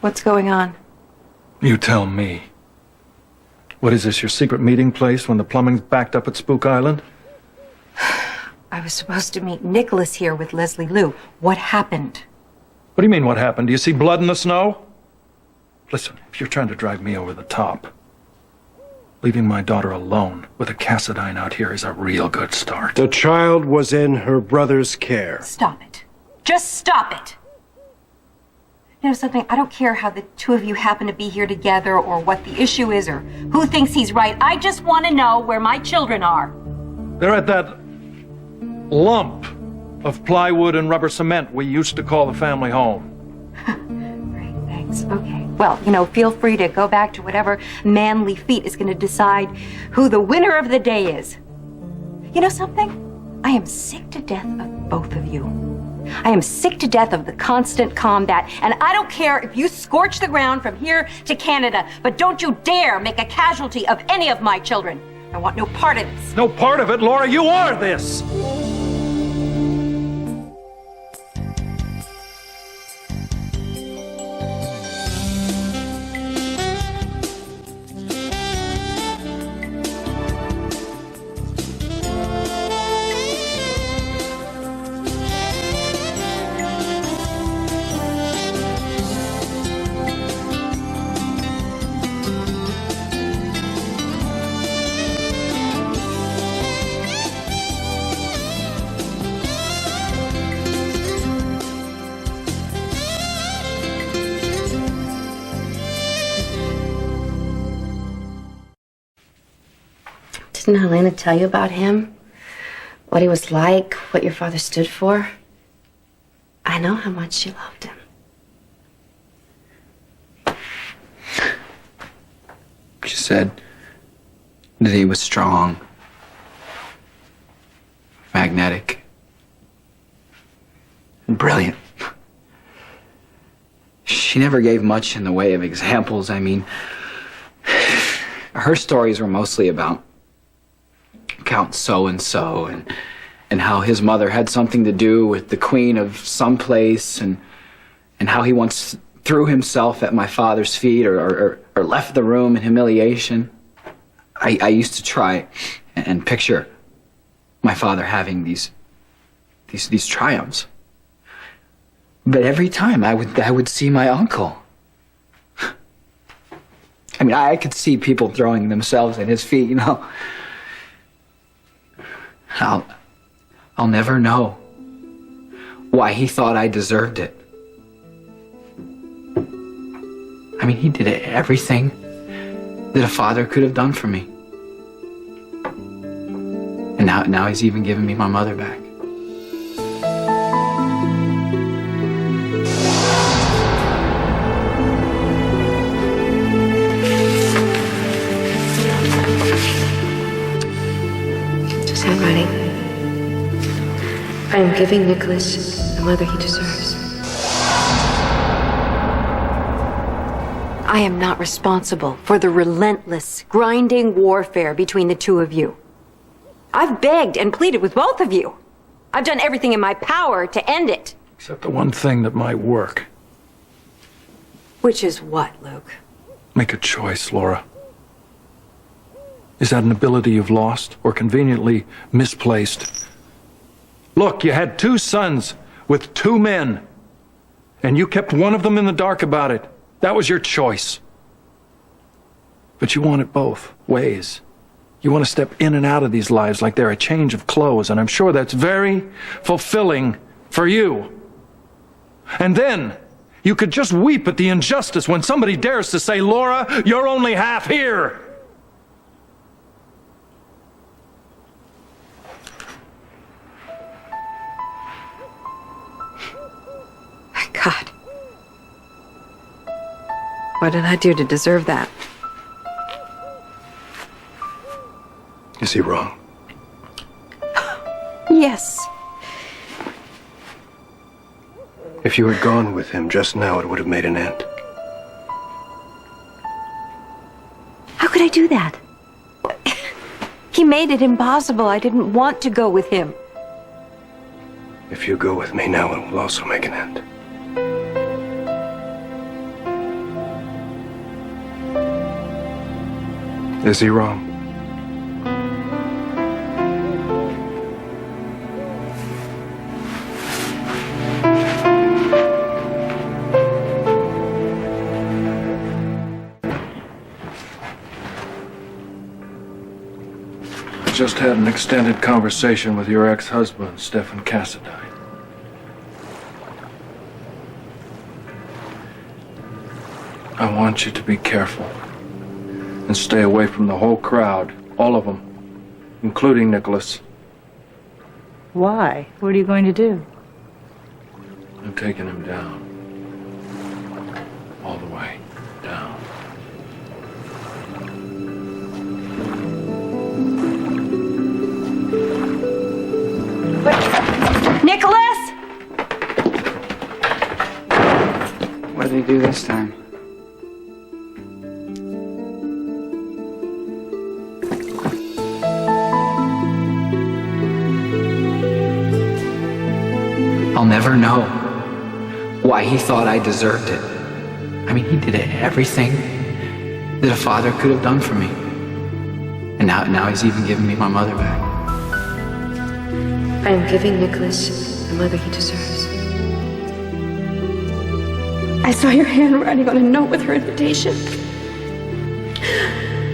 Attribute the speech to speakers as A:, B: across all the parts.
A: What's going on?
B: You tell me. What is this, your secret meeting place when the plumbing's backed up at Spook Island?
A: I was supposed to meet Nikolas here with Leslie Liu. What happened?
B: What do you mean, what happened? Do you see blood in the snow? Listen, if you're trying to drag me over the top, leaving my daughter alone with a Cassadine out here is a real good start.
C: The child was in her brother's care.
A: Stop it. Just stop it. You know something? I don't care how the two of you happen to be here together or what the issue is or who thinks he's right. I just want to know where my children are.
B: They're at that lump of plywood and rubber cement we used to call the family home.
A: Great, thanks. Okay. Well, feel free to go back to whatever manly feat is going to decide who the winner of the day is. You know something? I am sick to death of both of you. I am sick to death of the constant combat, and I don't care if you scorch the ground from here to Canada, but don't you dare make a casualty of any of my children. I want no part of this.
B: No part of it, Laura. You are this.
A: Didn't Helena tell you about him? What he was like, what your father stood for? I know how much you loved him.
D: She said that he was strong, magnetic, and brilliant. She never gave much in the way of examples. I mean, her stories were mostly about Count so-and-so and how his mother had something to do with the queen of some place and how he once threw himself at my father's feet or left the room in humiliation. I used to try and picture my father having these triumphs. But every time I would see my uncle. I mean, I could see people throwing themselves at his feet, I'll never know why he thought I deserved it. I mean, he did everything that a father could have done for me. And now he's even giving me my mother back.
A: Handwriting. I am giving Nikolas the mother he deserves. I am not responsible for the relentless, grinding warfare between the two of you. I've begged and pleaded with both of you. I've done everything in my power to end it.
B: Except the one thing that might work.
A: Which is what, Luke?
B: Make a choice, Laura. Is that an ability you've lost or conveniently misplaced? Look, you had 2 sons with 2 men, and you kept one of them in the dark about it. That was your choice. But you want it both ways. You want to step in and out of these lives like they're a change of clothes, and I'm sure that's very fulfilling for you. And then you could just weep at the injustice when somebody dares to say, Laura, you're only half here.
A: God. What did I do to deserve that?
C: Is he wrong?
A: Yes.
C: If you had gone with him just now, it would have made an end.
A: How could I do that? He made it impossible. I didn't want to go with him.
C: If you go with me now, it will also make an end. Is he wrong?
B: I just had an extended conversation with your ex-husband, Stefan. I want you to be careful and stay away from the whole crowd, all of them, including Nikolas.
E: Why? What are you going to do?
B: I'm taking him down. All the way down.
A: Nikolas!
D: What did he do this time? I'll never know why he thought I deserved it. I mean, he did everything that a father could have done for me. And now he's even giving me my mother back.
F: I am giving Nikolas the mother he deserves. I saw your handwriting on a note with her invitation.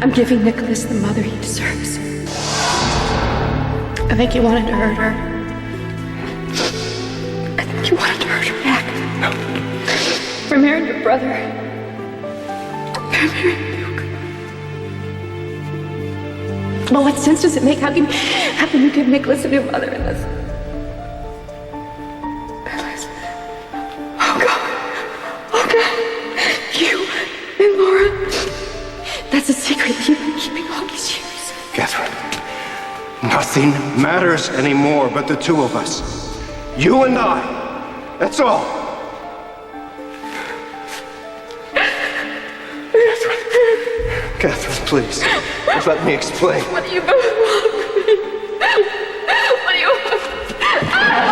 F: I'm giving Nikolas the mother he deserves. I think you wanted to hurt her. I think you wanted to hurt her back.
C: No.
F: For marrying your brother. For marrying Luke. Well, what sense does it make? How can you give Nikolas a new mother in this? Oh, God. Oh, God. You and Laura. That's a secret that you've been keeping all these years.
C: Catherine, nothing matters anymore but the two of us. You and I. That's all. Catherine, please. Let me explain.
F: What do you both want from me? What do you want?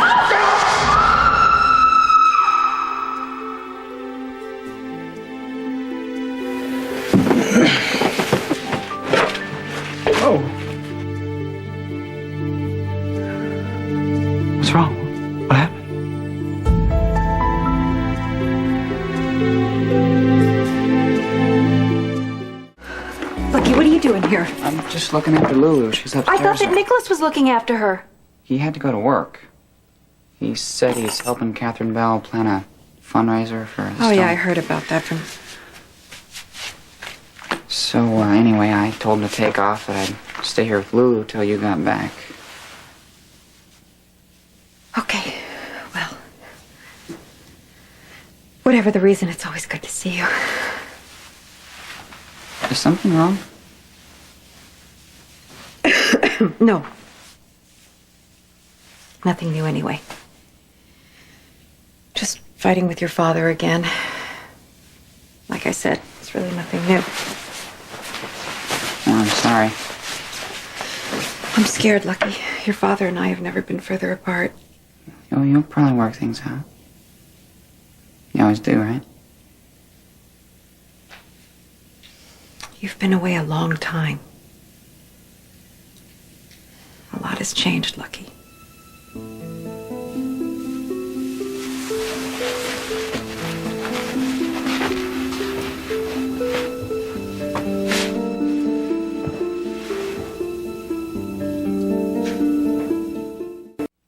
D: Oh. What's wrong? What happened?
A: Lucky, what are you doing here?
D: I'm just looking after Lulu. She's upstairs.
A: I thought that Nikolas was looking after her.
D: He had to go to work. He said he's helping Catherine Bell plan a fundraiser for his
A: Oh, yeah,
D: daughter.
A: I heard about that from...
D: So, anyway, I told him to take off, that I'd stay here with Lulu till you got back.
A: Okay, well... Whatever the reason, it's always good to see you.
D: Is something wrong?
A: No. Nothing new anyway. Just fighting with your father again. Like I said, it's really nothing new.
D: Oh, I'm sorry.
A: I'm scared, Lucky. Your father and I have never been further apart.
D: You'll probably work things out. You always do, right?
A: You've been away a long time. A lot has changed, Lucky.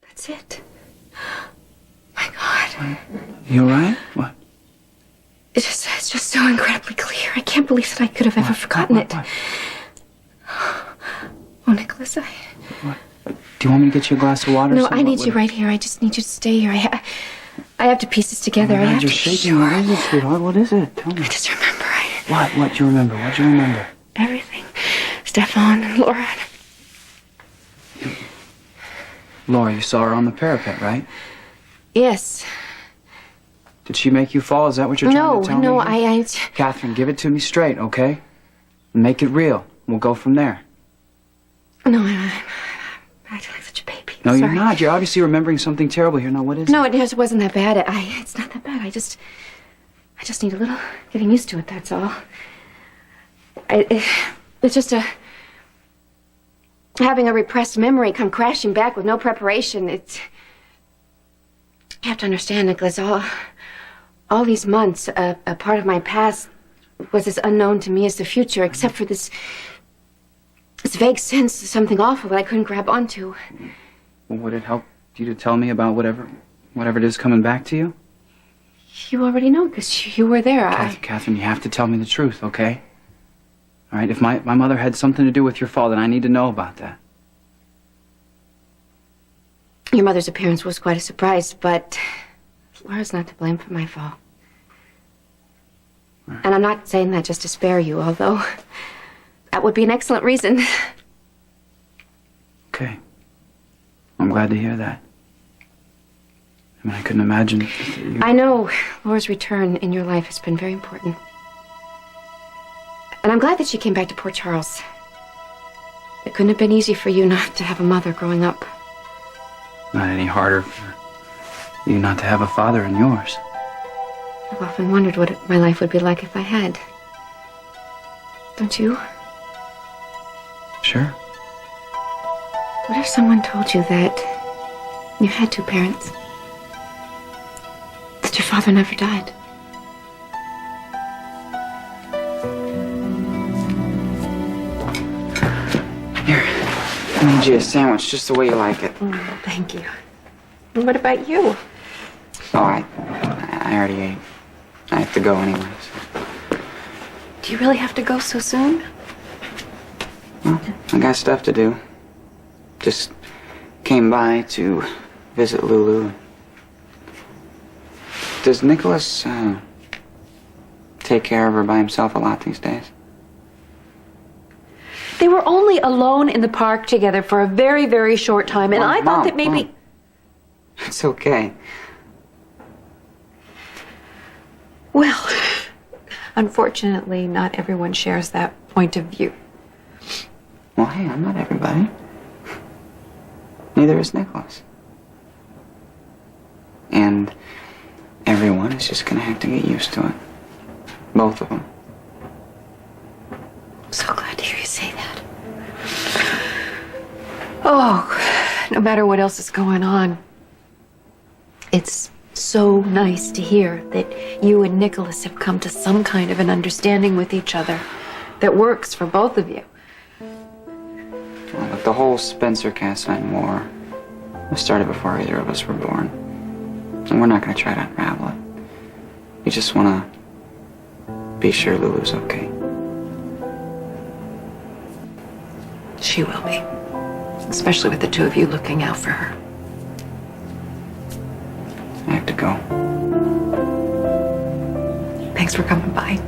A: That's it. My God.
D: You all right? What?
F: It's just so incredibly clear. I can't believe that I could have ever forgotten it.
D: What?
F: Oh, Nikolas,
D: Do you want me to get you a glass of water?
F: No,
D: or something?
F: I need you right here. I just need you to stay here. I have to piece this together.
D: Oh,
F: I
D: God,
F: have
D: you're
F: to be
D: shaking.
F: sure.
D: What is it, sweetheart? What is it? Tell me.
F: I just remember.
D: What do you remember? What'd you remember?
F: Everything. Stefan and Laura.
D: Laura, you saw her on the parapet, right?
F: Yes.
D: Did she make you fall? Is that what you're trying to tell me?
F: No,
D: here? Catherine, give it to me straight, okay? Make it real. We'll go from there.
F: No, I'm acting like such a baby.
D: No,
F: Sorry.
D: you're not. You're obviously remembering something terrible here. Now, what is
F: No,
D: it?
F: it wasn't that bad. It's not that bad. I just need a little getting used to it, that's all. It's just having a repressed memory come crashing back with no preparation. It's... You have to understand, Nikolas, all these months, a part of my past was as unknown to me as the future, except for this vague sense of something awful that I couldn't grab onto.
D: Well, would it help you to tell me about whatever it is coming back to you?
F: You already know, because you were there.
D: Catherine, you have to tell me the truth, okay? All right, if my mother had something to do with your fall, then I need to know about that.
F: Your mother's appearance was quite a surprise, but Laura's not to blame for my fall. Right. And I'm not saying that just to spare you, although that would be an excellent reason.
D: Okay. I'm glad to hear that. I mean, I couldn't imagine...
F: I know Laura's return in your life has been very important. And I'm glad that she came back to Port Charles. It couldn't have been easy for you not to have a mother growing up.
D: Not any harder for you not to have a father in yours.
F: I've often wondered what my life would be like if I had. Don't you?
D: Sure.
F: What if someone told you that you had two parents? That your father never died?
D: Here, I made you a sandwich just the way you like it.
A: Oh, thank you. And what about you?
D: Oh, I already ate. I have to go anyways.
A: Do you really have to go so soon?
D: Well, I got stuff to do. Just came by to visit Lulu. Does Nikolas take care of her by himself a lot these days?
A: They were only alone in the park together for a very, very short time, and I thought that maybe...
D: Mom. It's okay.
A: Well, unfortunately, not everyone shares that point of view.
D: Well, hey, I'm not everybody. Neither is Nikolas. And everyone is just gonna have to get used to it. Both of them.
A: I'm so glad to hear you say that. Oh, no matter what else is going on, it's so nice to hear that you and Nikolas have come to some kind of an understanding with each other that works for both of you.
D: Well, look, the whole Spencer Cassine war started before either of us were born. And we're not going to try to unravel it. We just want to be sure Lulu's okay.
A: She will be. Especially with the two of you looking out for her.
D: I have to go.
A: Thanks for coming by.